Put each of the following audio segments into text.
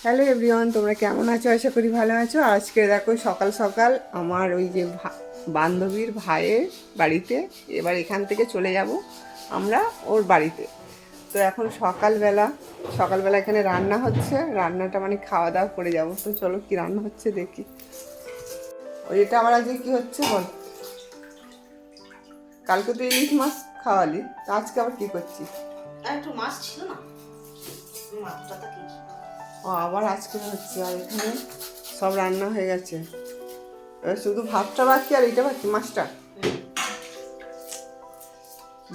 Hello everyone, তোমরা কেমন আছো? আশা করি ভালো আছো। আজকে দেখো সকাল সকাল আমার ওই যে বান্ধবীর ভাইয়ের বাড়িতে, এবার এখান থেকে চলে যাব আমরা ওর বাড়িতে। তো এখন সকালবেলা এখানে রান্না হচ্ছে, রান্নাটা মানে খাওয়া দাওয়া করে যাব। তো চলো কি রান্না হচ্ছে দেখি। ওই এটা আবার আজকে কি হচ্ছে বল? কালকে তো ইলিশ মাছ খাওয়ালি, তো আজকে আবার কি করছিস? একটু মাছ ছিল না, মাছটা কি ও আবার আজকে হচ্ছে। আর এখানে সব রান্না হয়ে গেছে, এবার শুধু ভাতটা বাকি আর এটা বাকি, মাছটা।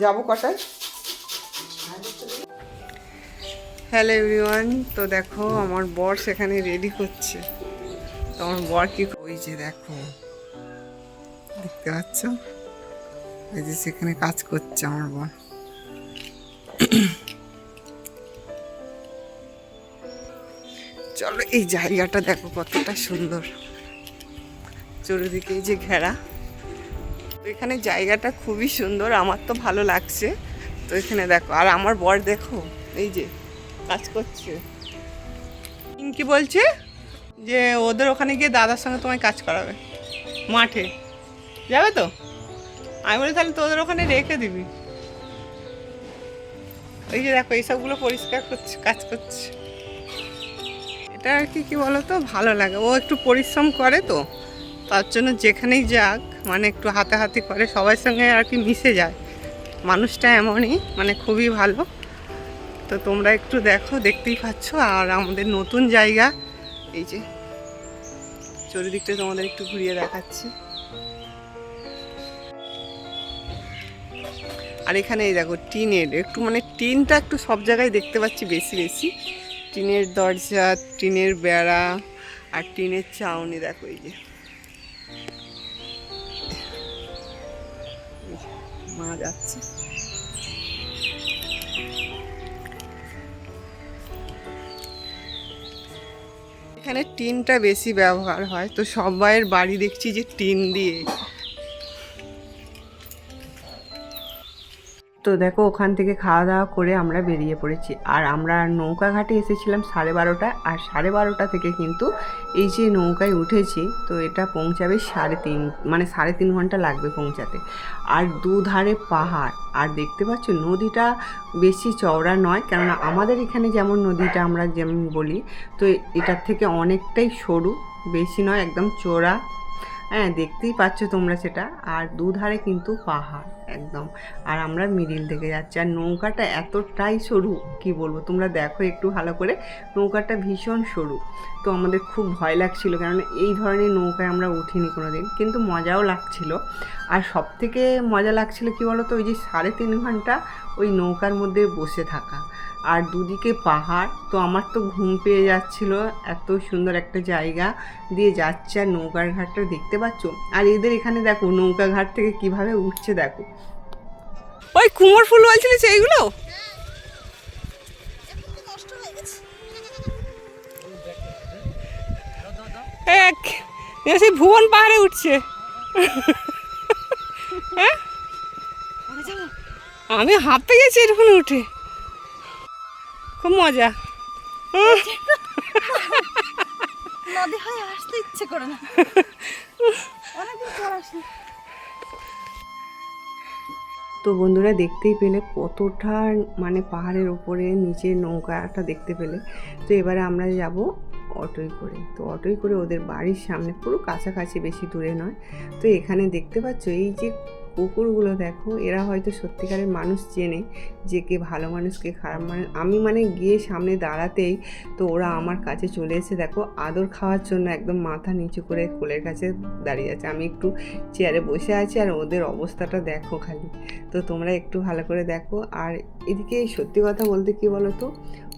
যাবো কটায়? হ্যালো এভরিওয়ান, তো দেখো আমার বর সেখানে রেডি করছে। তো আমার বর কি, ওই যে দেখো দেখতে পাচ্ছ, এই যে সেখানে কাজ করছে আমার বর। চলো এই জায়গাটা দেখো কতটা সুন্দর, চারিদিকে এই যে ঘেরা। তো এখানে জায়গাটা খুবই সুন্দর, আমার তো ভালো লাগছে। তো এখানে দেখো, আর আমার বর দেখো এই যে কাজ করছে। কি বলছে যে ওদের ওখানে গিয়ে দাদার সঙ্গে তোমায় কাজ করাবে, মাঠে যাবে তো? আমি বলি তাহলে তোদের ওখানে রেখে দিবি। ওই যে দেখো এইসবগুলো পরিষ্কার করছে, কাজ করছে। এটা আর কি কি বলতো, ভালো লাগে। ও একটু পরিশ্রম করে, তো তার জন্য যেখানেই যাক মানে একটু হাতাহাতি করে, সবার সঙ্গে আর কি মিশে যায়। মানুষটা এমনই, মানে খুবই ভালো। তো তোমরা একটু দেখো, দেখতেই পাচ্ছ। আর আমাদের নতুন জায়গা, এই যে চারিদিকটা তোমাদের একটু ঘুরিয়ে দেখাচ্ছি। আর এখানে এই দেখো টিনের, একটু মানে টিনটা একটু সব জায়গায় দেখতে পাচ্ছি বেশি বেশি। টিনের দরজা, টিনের বেড়া আর টিনের চাউনি। দেখো এই যে মা যাচ্ছে। এখানে টিনটা বেশি ব্যবহার হয়, তো সবাইয়ের বাড়ি দেখছি যে টিন দিয়ে। তো দেখো ওখান থেকে খাওয়া দাওয়া করে আমরা বেরিয়ে পড়েছি। আর আমরা নৌকা ঘাটে এসেছিলাম 12:30, আর 12:30 থেকে কিন্তু এই যে নৌকায় উঠেছি, তো এটা পৌঁছাবে 3.5, মানে 3.5 ঘন্টা লাগবে পৌঁছাতে। আর দুধারে পাহাড়, আর দেখতে পাচ্ছ নদীটা বেশি চওড়া নয়, কেননা আমাদের এখানে যেমন নদীটা আমরা যেমন বলি, তো এটার থেকে অনেকটাই সরু, বেশি নয়, একদম চওড়া। হ্যাঁ, দেখতেই পাচ্ছ তোমরা সেটা। আর দুধারে কিন্তু পাহাড় একদম। আর আমরা মিডিল থেকে যাচ্ছি, আর নৌকাটা এতটাই সরু কি বলবো, তোমরা দেখো একটু ভালো করে। নৌকাটা ভীষণ সরু, তো আমাদের খুব ভয় লাগছিল, কেননা এই ধরনের নৌকায় আমরা উঠিনি কোনো দিন, কিন্তু মজাও লাগছিল। আর সব থেকে মজা লাগছিল কি বলো তো, ওই যে 3.5 ঘন্টা ওই নৌকার মধ্যে বসে থাকা, আর দুদিকে পাহাড়। তো আমার তো ঘুম পেয়ে যাচ্ছিল, এত সুন্দর একটা জায়গা দিয়ে যাচ্ছে। আর নৌকার ঘাটটা দেখতে পাচ্ছ। আর এদের এখানে দেখো নৌকা ঘাট থেকে কিভাবে উঠছে দেখো। ওই কুমোর ফুল বলছিলি সেইগুলো? এক সেই ভুবন পাহাড়ে উঠছে। হ্যাঁ, আমি হাঁপে গেছি এরকম উঠে, খুব মজা। নদী হয়ে আসতে ইচ্ছে করে না, অনেকদিন পর আসি। তো বন্ধুরা দেখতেই পেলে কতটা মানে পাহাড়ের উপরে নিচে নৌকাটা দেখতে পেলে। তো এবারে আমরা যাব অটোয় করে। তো অটোয় করে ওদের বাড়ির সামনে, পুরো কাছাকাছি, বেশি দূরে নয়। তো এখানে দেখতে পাচ্ছ এই যে কুকুরগুলো দেখো, এরা হয়তো সত্যিকারের মানুষ চেনে যে কে ভালো মানুষ কে খারাপ মানুষ। আমি মানে গিয়ে সামনে দাঁড়াতেই তো ওরা আমার কাছে চলে এসে দেখো আদর খাওয়ার জন্য একদম মাথা নিচু করে কোলের কাছে দাঁড়িয়ে আছে। আমি একটু চেয়ারে বসে আছি, আর ওদের অবস্থাটা দেখো খালি। তো তোমরা একটু ভালো করে দেখো। আর এদিকে সত্যি কথা বলতে কি বলো তো,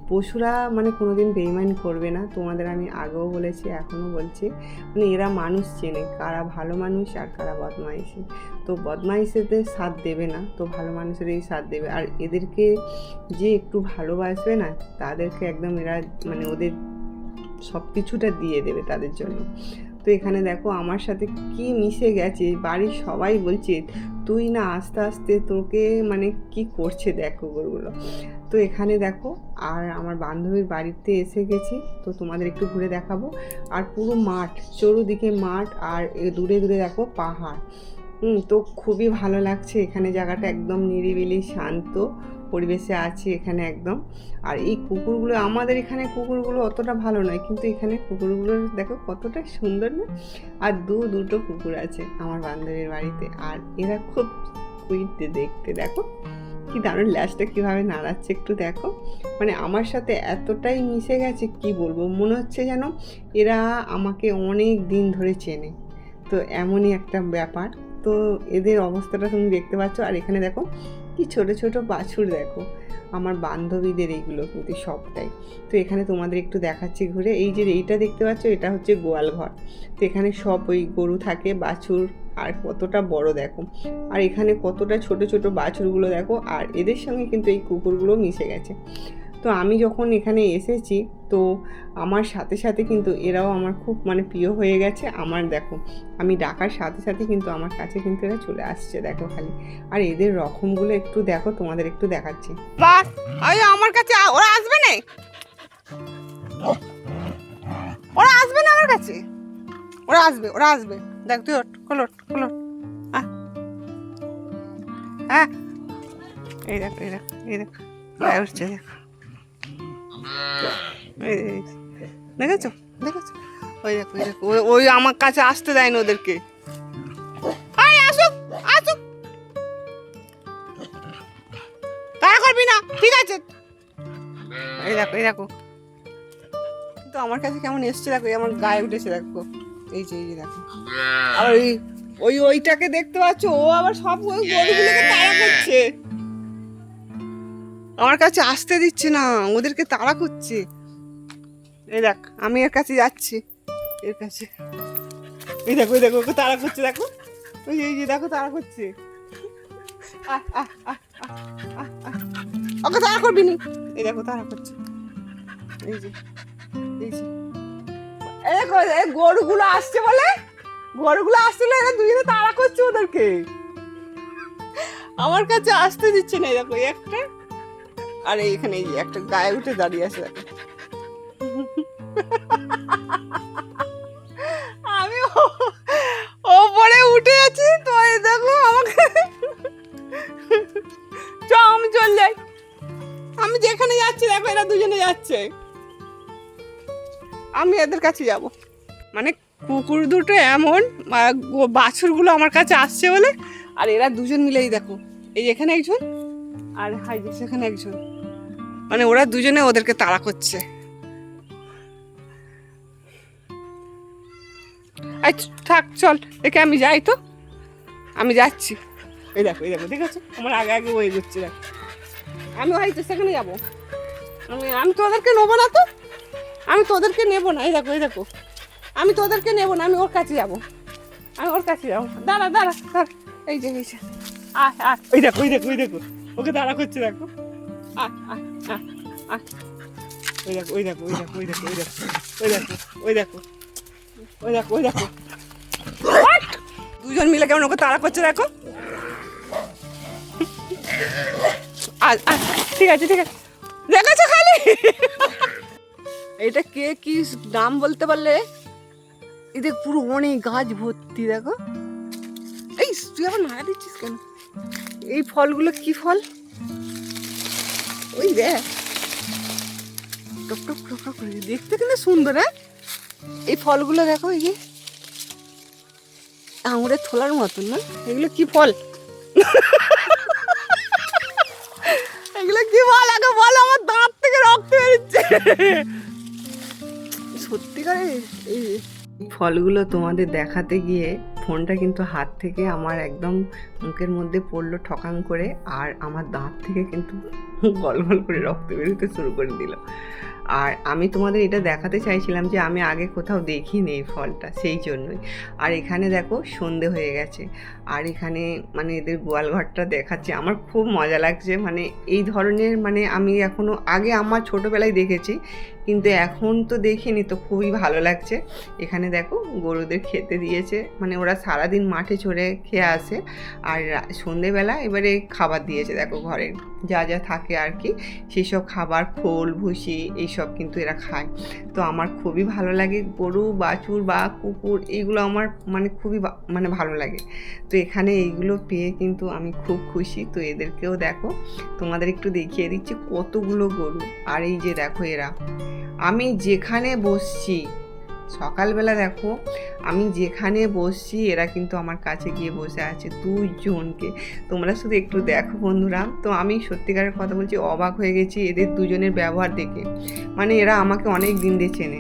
পশুরা মানে কোনোদিন বেইমানি করবে না, তোমাদের আমি আগেও বলেছি এখনও বলছি। মানে এরা মানুষ চেনে, কারা ভালো মানুষ আর কারা বদমাইশি। তো বদমাইশিদের সাথ দেবে না, তো ভালো মানুষেরই সাথ দেবে। আর এদেরকে যে একটু ভালোবাসবে না, তাদেরকে একদম এরা মানে ওদের সব কিছুটা দিয়ে দেবে তাদের জন্য। তো এখানে দেখো আমার সাথে কি মিশে গেছে, বাড়ির সবাই বলছে তুই না আস্তে আস্তে তোকে মানে কি করছে দেখ কুকুরগুলো। তো এখানে দেখো আর আমার বান্ধবীর বাড়িতে এসে গেছি, তো তোমাদের একটু ঘুরে দেখাবো। আর পুরো মাঠ, চতুর্দিকে মাঠ, আর দূরে দূরে দেখো পাহাড়। তো খুবই ভালো লাগছে এখানে, জায়গাটা একদম নিরিবিলি শান্ত পরিবেশে আছে এখানে একদম। আর এই কুকুরগুলো, আমাদের এখানে কুকুরগুলো অতটা ভালো নয়, কিন্তু এখানে কুকুরগুলোর দেখো কতটা সুন্দর না। আর দুটো কুকুর আছে আমার বান্ধবীর বাড়িতে, আর এরা খুব সুইট দেখতে, দেখো কি দারুণ ল্যাজটা কীভাবে নাড়াচ্ছে একটু দেখো। মানে আমার সাথে এতটাই মিশে গেছে কি বলবো, মনে হচ্ছে যেন এরা আমাকে অনেক দিন ধরে চেনে। তো এমনই একটা ব্যাপার। তো এদের অবস্থাটা তুমি দেখতে পাচ্ছ। আর এখানে দেখো কি ছোট ছোট বাছুর, দেখো আমার বান্ধবীদের এইগুলো কিন্তু সবটাই। তো এখানে তোমাদের একটু দেখাচ্ছি ঘুরে। এই যে এইটা দেখতে পাচ্ছ, এটা হচ্ছে গোয়াল ঘর। তো এখানে সব ওই গরু থাকে, বাছুর, আর কতটা বড় দেখো। আর এখানে কতটা ছোট ছোট বাছুরগুলো দেখো, আর এদের সঙ্গে কিন্তু এই কুকুরগুলো মিশে গেছে। তো আমি যখন এখানে এসেছি, তো আমার সাথে সাথে কিন্তু এরাও আমার খুব মানে প্রিয় হয়ে গেছে আমার। দেখো আমি ডাকার সাথে সাথে কিন্তু আমার কাছে কিন্তু এরা চলে আসছে দেখো খালি। আর এদের রকমগুলো একটু দেখো, তোমাদের একটু দেখাচ্ছি। বাস আমার কাছে ওরা আসবে না, ওরা আসবে না আমার কাছে, ওরা আসবে, ওরা আসবে। দেখ তুই ওঠ, খোলট খোলট। হ্যাঁ এই দেখ, এই দেখ, এই দেখ উঠছে, দেখ দেখেছো দেখেছো, ওই দেখো, ওই দেখো, ওই আমার কাছে আসতে দেয় না ওদেরকে। আসুক আসুক, তারা করবি না, ঠিক আছে। এই দেখো, এই দেখো, তো আমার কাছে কেমন এসছে দেখো, আমার গায়ে উঠেছে দেখো, এই যে দেখো। আর ওইটাকে দেখতে পাচ্ছ, ও আবার সব ওই গরুগুলোকে তাড়া করছে, আমার কাছে আসতে দিচ্ছে না, ওদেরকে তাড়া করছে। এই দেখ আমি এর কাছে যাচ্ছি, এর কাছে, এই দেখো, এই দেখো, ওকে তাড়া করছে দেখো, ওই এই যে দেখো তাড়া করছে। ওকে তাড়া করবি নি, এই দেখো তাড়া করছে, এই যে, এই যে, এই দেখো গরুগুলো আসছে বলে, গরুগুলো আসছে বলে এরা দুজনে তাড়া করছে ওদেরকে, আমার কাছে আসতে দিচ্ছে না। এই দেখো একটা, আর এইখানে এই একটা গায়ে উঠে দাঁড়িয়ে আছে দেখো। আমি ওপরে উঠে আছি, তো এই দেখো আমাকে, আমি চল যাই, আমি যেখানে যাচ্ছি দেখো এরা দুজনে যাচ্ছে, আমি এদের কাছে যাব। মানে কুকুর দুটো এমন, বাছুরগুলো আমার কাছে আসছে বলে, আর এরা দুজন মিলেই দেখো, এই এখানে একজন আর হাই সেখানে একজন, মানে ওরা দুজনে ওদেরকে তাড়া করছে। থাক চল, একে আমি যাই, তো আমি যাচ্ছি। এই দেখো, এই দেখো, ঠিক আছে, আমার আগে আগে ওই ঘুরছে দেখো, আমি হয়তো সেখানে যাবো, আমি তোদেরকে নেবো না, তো আমি তোদেরকে নেবো না। এই দেখো, এই দেখো, আমি তোদেরকে নেবো না, আমি ওর কাছে যাবো, আমি ওর কাছে যাবো। দাঁড়া দাঁড়া দাঁড়া, এই যে এই যে, ওই দেখো, ওই দেখো, ওই দেখো, ওকে তাড়া করছে দেখো, ওই দেখো, ওই দেখো, ওই দেখো, ওই দেখো, ওই দেখো, ওই দেখো, ওই দেখো, ওই দেখো, ওই দেখো, দুজন মিলে কেমন ওকে তাড়া করছে দেখো। ঠিক আছে, ঠিক আছে, দেখেছো খালি। এটা কে কি নাম বলতে পারলে? এদের পুরো অনেক গাছ ভর্তি দেখো। এই তুই আবার নাড়া দিচ্ছিস কেন? এই ফলগুলো কি ফল? ওই দেখ, টক টক টক টক করে, দেখতে কিন্তু সুন্দর। হ্যাঁ, এই ফলগুলো দেখো, এই যে আঙুরের থোলার মতন না? এগুলো কি ফল? এগুলো কি ফল আগে বল, আমার দাঁত থেকে রক্ত বেরোচ্ছে। সত্যিকারে এই ফলগুলো তোমাদের দেখাতে গিয়ে ফোনটা কিন্তু হাত থেকে আমার একদম মুখের মধ্যে পড়লো ঠকাং করে, আর আমার দাঁত থেকে কিন্তু গল গল করে রক্ত বেরোতে শুরু করে দিল। আর আমি তোমাদের এটা দেখাতে চাইছিলাম যে আমি আগে কোথাও দেখিনি এই ফলটা, সেই জন্যই। আর এখানে দেখো সন্ধে হয়ে গেছে, আর এখানে মানে এদের গোয়াল ঘরটা দেখাচ্ছে, আমার খুব মজা লাগছে। মানে এই ধরনের মানে আমি এখনও আগে আমার ছোটোবেলায় দেখেছি, কিন্তু এখন তো দেখিনি, তো খুবই ভালো লাগছে। এখানে দেখো গরুদের খেতে দিয়েছে, মানে ওরা সারাদিন মাঠে চড়ে খেয়ে আসে, আর সন্ধেবেলা এবারে খাবার দিয়েছে। দেখো ঘরে যা যা থাকে আর কি, সেসব খাবার, খোল ভুসি এইসব কিন্তু এরা খায়। তো আমার খুবই ভালো লাগে, গরু বাছুর বা কুকুর এইগুলো আমার মানে খুবই মানে ভালো লাগে। তো এখানে এইগুলো পেয়ে কিন্তু আমি খুব খুশি। তো এদেরকেও দেখো, তোমাদের একটু দেখিয়ে দিচ্ছি কতগুলো গরু। আর এই যে দেখো এরা, আমি যেখানে বসছি সকালবেলা, দেখো আমি যেখানে বসছি এরা কিন্তু আমার কাছে গিয়ে বসে আছে, দুজনকে। তোমরা শুধু একটু দেখো বন্ধুরা। তো আমি সত্যিকারের কথা বলছি, অবাক হয়ে গেছি এদের দুজনের ব্যবহার দেখে। মানে এরা আমাকে অনেক দিন দিয়ে চেনে।